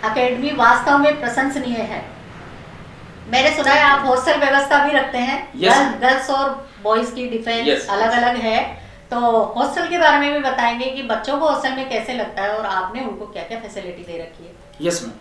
Academy वास्तव में प्रशंसनीय है। मैंने सुना है आप हॉस्टल व्यवस्था भी रखते हैं। गर्ल्स और बॉयज की डिफेंस अलग अलग है, तो हॉस्टल के बारे में भी बताएंगे कि बच्चों को हॉस्टल में कैसे लगता है और आपने उनको क्या क्या फैसिलिटी दे रखी है। यस मैम,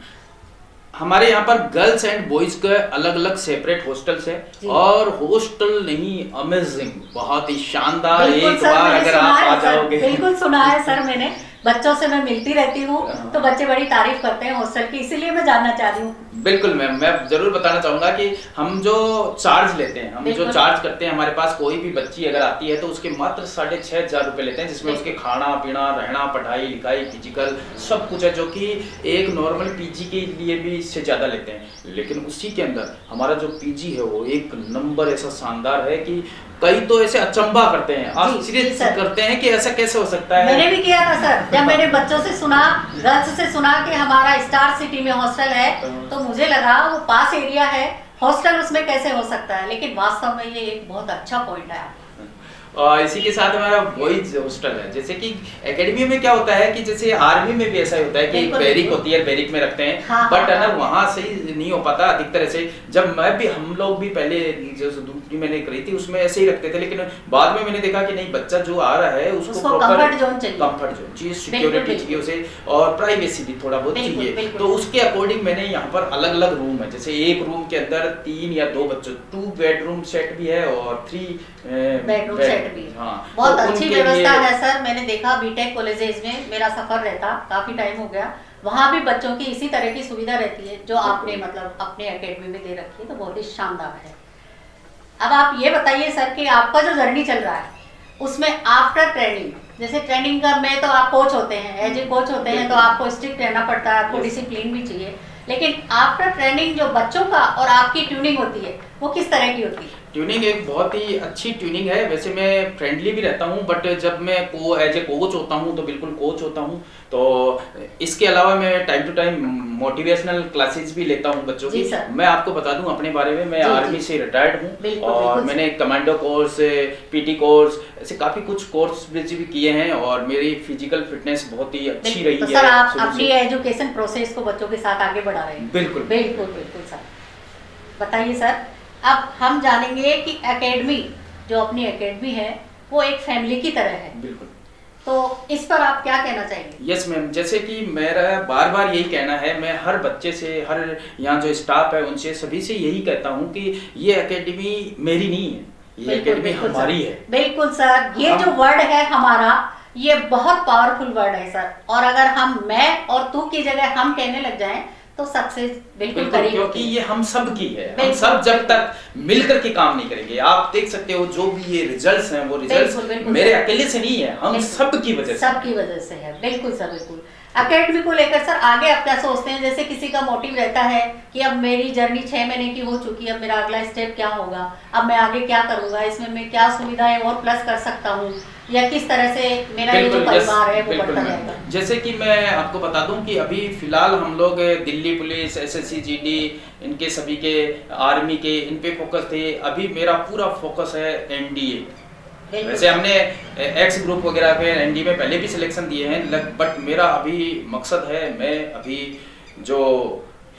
हमारे यहाँ पर गर्ल्स एंड बॉयज के अलग अलग सेपरेट हॉस्टल्स है, और हॉस्टल नहीं अमेजिंग, बहुत ही शानदार। एक बार अगर आप आ जाओगे। बिल्कुल सुना है सर, मैंने बच्चों से मैं मिलती रहती हूँ तो बच्चे बड़ी तारीफ करते हैं हॉस्टल की, इसीलिए मैं जानना चाह रही हूँ। बिल्कुल मैम, मैं जरूर बताना चाहूंगा कि हम जो चार्ज लेते हैं, हम जो चार्ज करते हैं, हमारे पास कोई भी बच्ची अगर आती है तो उसके मात्र 6,500 रुपए लेते हैं, जिसमें उसके खाना पीना रहना पढ़ाई लिखाई फिजिकल सब कुछ है, जो कि एक नॉर्मल पीजी के लिए भी इससे ज्यादा लेते हैं। लेकिन उसी के अंदर हमारा जो पीजी है वो एक नंबर ऐसा शानदार है कि कई तो ऐसे अचंभा करते हैं, आश्चर्य करते हैं कि ऐसा कैसे हो सकता है। मैंने भी किया था सर, जब मैंने बच्चों से सुना, गर्ल्स से सुना कि हमारा स्टार सिटी में हॉस्टल है, तो मुझे लगा वो पास एरिया है, हॉस्टल उसमें कैसे हो सकता है, लेकिन वास्तव में ये एक बहुत अच्छा पॉइंट है। इसी के साथ हमारा बॉयज हॉस्टल है। जैसे कि एकेडमी में क्या होता है कि जैसे आर्मी में भी ऐसा ही होता है कि बैरिक होती है, बैरिक में रखते हैं, बट है ना वहाँ सही नहीं हो पाता अधिकतर ऐसे। जब मैं भी, हम लोग भी पहले जो दूसरी मैंने करी थी उसमें ऐसे ही रखते थे, लेकिन बाद में मैंने देखा कि नहीं, बच्चा जो आ रहा है उसको कंफर्ट जोन चाहिए, कंफर्ट जोन चाहिए, सिक्योरिटी चाहिए उसे, और प्राइवेसी भी थोड़ा बहुत चाहिए। तो उसके अकॉर्डिंग मैंने यहाँ पर अलग अलग रूम है, जैसे एक रूम के अंदर 3 या 2 बच्चों, 2 बेडरूम सेट भी है और 3 बेडरूम सेट भी। हाँ, बहुत तो अच्छी व्यवस्था है सर। मैंने देखा बीटेक कॉलेजेस में मेरा सफर रहता, काफी टाइम हो गया, वहाँ भी बच्चों की इसी तरह की सुविधा रहती है जो आपने मतलब अपने एकेडमी में दे रखी है, तो बहुत ही शानदार है। अब आप ये बताइए सर कि आपका जो जर्नी चल रहा है उसमें आफ्टर ट्रेनिंग, जैसे ट्रेनिंग का में तो आप कोच होते हैं, एज ए कोच होते हैं तो आपको स्ट्रिक्ट रहना पड़ता है, आपको डिसिप्लिन भी चाहिए, लेकिन आफ्टर ट्रेनिंग जो बच्चों का और आपकी ट्यूनिंग होती है वो किस तरह की होती है? ट्यूनिंग एक बहुत ही अच्छी ट्यूनिंग है। वैसे मैं फ्रेंडली भी रहता हूँ, बट जब मैं एज ए कोच होता हूँ तो बिल्कुल कोच होता हूँ। तो इसके अलावा मैं time to time motivational classes भी लेता हूँ बच्चों की। मैं आपको बता दूं अपने बारे में, मैं आर्मी से रिटायर्ड हूँ और मैंने कमांडो कोर्स, पीटी कोर्स, ऐसे काफी कुछ कोर्स भी किए हैं और मेरी फिजिकल फिटनेस बहुत ही अच्छी रही है। सर आप अपनी एजुकेशन प्रोसेस को बच्चों के साथ आगे बढ़ा रहे हैं। बिल्कुल बिल्कुल बिल्कुल सर। बताइए सर, अब हम जानेंगे कि एकेडमी, जो अपनी एकेडमी है वो एक फैमिली की तरह है। बिल्कुल, तो इस पर आप क्या कहना चाहेंगे? यस मैम, जैसे कि मेरा बार बार यही कहना है, मैं हर बच्चे से, हर यहाँ जो स्टाफ है उनसे, सभी से यही कहता हूँ कि ये एकेडमी मेरी नहीं है, ये एकेडमी हमारी है। बिल्कुल सर, ये जो वर्ड है हमारा, ये बहुत पावरफुल वर्ड है सर, और अगर हम मैं और तू की जगह हम कहने लग जाएं तो सक्सेस बिल्कुल करेंगे, क्योंकि ये हम सब की है। हम सब जब तक मिलकर के काम नहीं करेंगे, आप देख सकते हो जो भी ये रिजल्ट्स हैं वो रिजल्ट्स मेरे अकेले से नहीं है, हम सब की वजह से, सबकी वजह से है। बिल्कुल सर, बिल्कुल। एकेडमी को लेकर सर आगे आप क्या सोचते हैं? जैसे किसी का मोटिव रहता है कि अब मेरी जर्नी 6 महीने की हो चुकी है, अब मेरा अगला स्टेप क्या होगा, अब मैं आगे क्या करूंगा, इसमें मैं क्या सुविधाएं और प्लस कर सकता हूँ, या किस तरह से मेरा ये जो परिवार है वो बढ़ता जाएगा। जैसे कि मैं आपको बता दूं कि अभी फिलहाल हम लोग दिल्ली पुलिस, एसएससी जीडी, इनके सभी के, आर्मी के, इन पे फोकस थे। अभी मेरा पूरा फोकस है एनडीए। वैसे हमने एक्स ग्रुप वगैरह पे एनडीए में पहले भी सिलेक्शन दिए हैं, बट मेरा अभी मकसद है, मैं अभी जो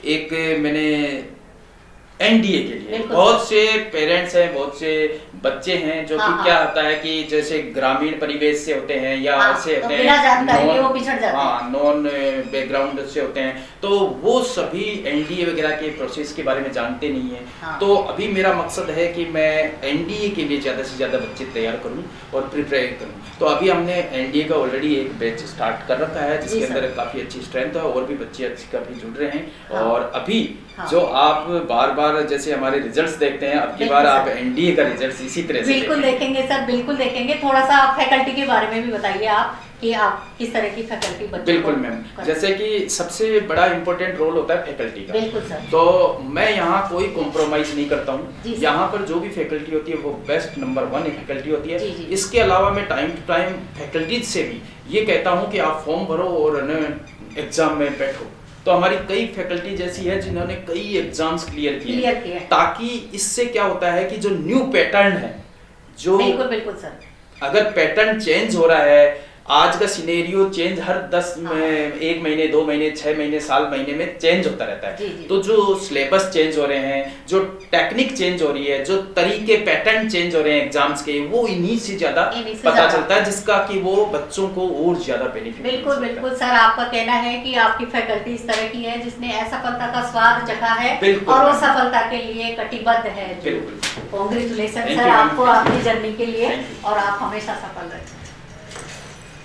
एक मैंने एनडीए के लिए, बहुत से पेरेंट्स हैं, बहुत से बच्चे हैं जो कि क्या होता है कि जैसे ग्रामीण परिवेश से होते हैं या ऐसे होते हैं, नॉन बैकग्राउंड से होते हैं, तो वो सभी एनडीए वगैरह के प्रोसेस के बारे में जानते नहीं है। तो अभी मेरा मकसद है कि मैं एनडीए के लिए ज़्यादा से ज़्यादा बच्चे तैयार करूं और प्रिपेयर करूं। तो अभी हमने एनडीए का ऑलरेडी एक बैच स्टार्ट कर रखा है, जिसके अंदर काफ़ी अच्छी स्ट्रेंथ है और भी बच्चे अच्छी काफ़ी जुड़ रहे हैं। और अभी जो आप बार बार जैसे हमारे रिजल्ट्स देखते हैं, अब की बार आप एनडीए का रिजल्ट इसी तरह से बिल्कुल देखेंगे सर, बिल्कुल देखेंगे। थोड़ा सा फैकल्टी के बारे में भी बताइए आप कि आप किस तरह की फैकल्टी बच्चों को। बिल्कुल मैम, जैसे कि सबसे बड़ा इम्पोर्टेंट रोल होता है फैकल्टी का। बिल्कुल सर। तो मैं यहाँ कोई कॉम्प्रोमाइज नहीं करता हूँ, यहाँ पर जो भी फैकल्टी होती है वो बेस्ट नंबर 1 फैकल्टी होती है। इसके अलावा मैं टाइम टू टाइम फैकल्टीज से भी ये कहता हूँ कि आप फॉर्म भरो और एग्जाम में बैठो। तो हमारी कई फैकल्टी जैसी है जिन्होंने कई एग्जाम्स क्लियर किए, ताकि इससे क्या होता है कि जो न्यू पैटर्न है, जो बिल्कुल बिल्कुल सर, अगर पैटर्न चेंज हो रहा है, आज का सिनेरियो चेंज हर 1 महीने 2 महीने 6 महीने साल महीने में चेंज होता रहता है। तो जो सिलेबस चेंज हो रहे हैं, जो टेक्निक चेंज हो रही है, जो तरीके पैटर्न चेंज हो रहे हैं एग्जाम्स के, वो इन्हीं से ज्यादा पता चलता है, जिसका कि वो बच्चों को और ज्यादा बेनिफिट। बिल्कुल बिल्कुल सर, आपका कहना है कि आपकी फैकल्टी इस तरह की है जिसने असफलता का स्वाद चखा है और वो सफलता के लिए कटिबद्ध है। बिल्कुल, कांग्रेचुलेशन सर आपको आपकी जर्नी के लिए, और आप हमेशा सफल रहे।